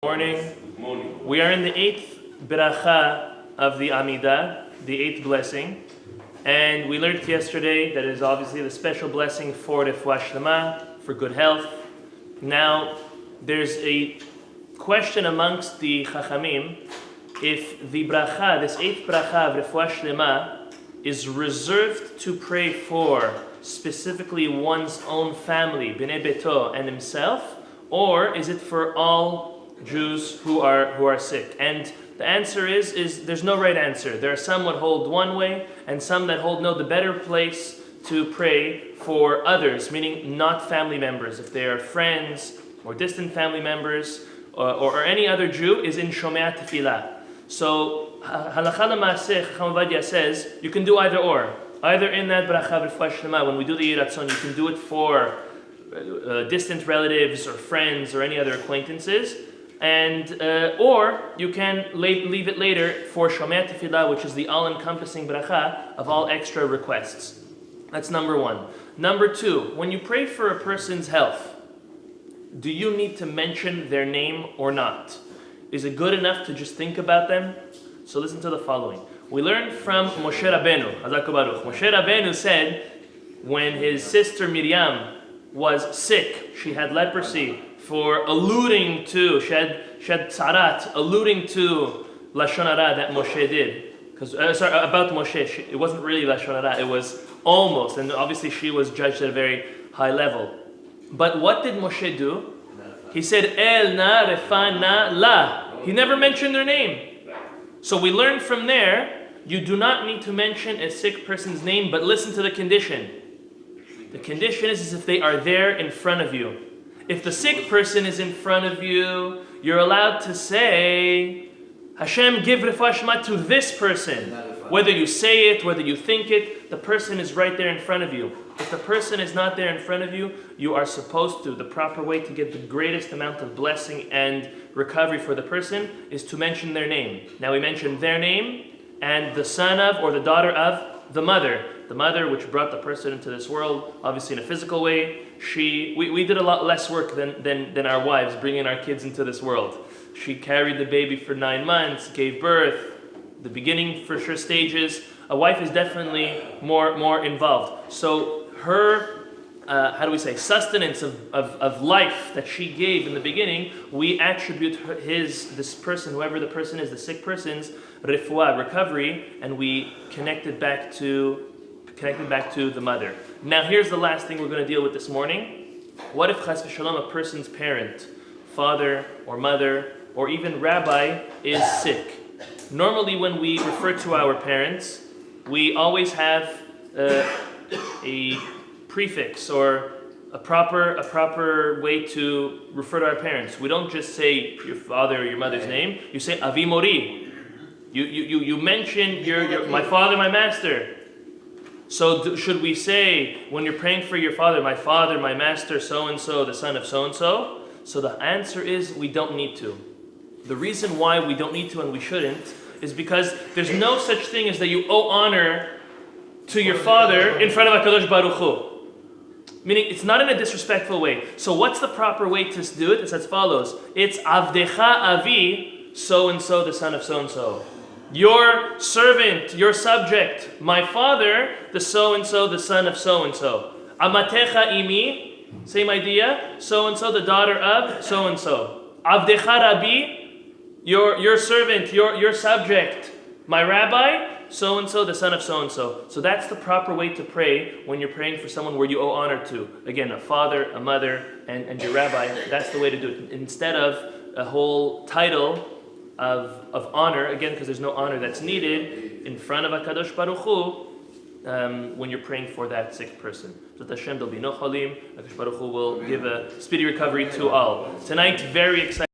Morning. We are in the 8th bracha of the Amidah, the 8th blessing, and we learned yesterday that it is obviously the special blessing for refuah shlema, for good health. Now, there's a question amongst the Chachamim if the bracha, this 8th bracha of refuah shlema, is reserved to pray for specifically one's own family, bnei beto, and himself, or is it for all Jews who are sick? And the answer is there's no right answer. There are some that hold one way, and some that hold no. The better place to pray for others, meaning not family members, if they are friends or distant family members or any other Jew, is in Shomea Tefillah. So Halacha l'maaseh, Chacham Ovadia says you can do either or. Either in that bracha v'refuah shlema, when we do the Yeh Ratzon, you can do it for distant relatives or friends or any other acquaintances. And or you can leave it later for Shomea Tefillah, which is the all-encompassing bracha of all extra requests. That's number one. Number two, when you pray for a person's health, do you need to mention their name or not? Is it good enough to just think about them? So listen to the following. We learned from Moshe Rabbeinu, Hazak Baruch. Moshe Rabbeinu said when his sister Miriam was sick, she had leprosy, for alluding to, she had tzarat, alluding to Lashon Hara that Moshe did. About Moshe, it wasn't really Lashon Hara, it was almost, and obviously she was judged at a very high level. But what did Moshe do? He said, El na refa na la. He never mentioned their name. So we learn from there, you do not need to mention a sick person's name, but listen to the condition. The condition is if they are there in front of you. If the sick person is in front of you, you're allowed to say, Hashem, give refuah shlema to this person. Whether you say it, whether you think it, the person is right there in front of you. If the person is not there in front of you, you are supposed to, the proper way to get the greatest amount of blessing and recovery for the person is to mention their name. Now we mentioned their name and the son of or the daughter of the mother. The mother which brought the person into this world, obviously in a physical way. We did a lot less work than our wives bringing our kids into this world. She carried the baby for 9 months, gave birth, the beginning for sure stages. A wife is definitely more involved. So her, sustenance of life that she gave in the beginning, we attribute this person, whoever the person is, the sick person's refuah, recovery, and we connect it back to the mother. Now here's the last thing we're going to deal with this morning. What if chas v'shalom a person's parent, father or mother or even rabbi is sick? Normally when we refer to our parents, we always have a prefix or a proper way to refer to our parents. We don't just say your father or your mother's name. You say avi mori. You mention my father, my master. So should we say, when you're praying for your father, my master, so-and-so, the son of so-and-so? So the answer is we don't need to. The reason why we don't need to and we shouldn't is because there's no such thing as that you owe honor to your father in front of HaKadosh Baruch Hu. Meaning, it's not in a disrespectful way. So what's the proper way to do it? It's as follows. It's Avdecha Avi, so-and-so, the son of so-and-so. Your servant, your subject, my father, the so-and-so, the son of so-and-so. Amatecha imi, same idea, so-and-so, the daughter of so-and-so. Avdecha Rabbi, your servant, your subject, my rabbi, so-and-so, the son of so-and-so. So that's the proper way to pray when you're praying for someone where you owe honor to. Again, a father, a mother, and your rabbi. That's the way to do it. Instead of a whole title of honor, again, because there's no honor that's needed in front of HaKadosh Baruch Hu when you're praying for that sick person. So Hashem, there'll be no chalim. HaKadosh Baruch Hu will give a speedy recovery to all. Tonight, very exciting.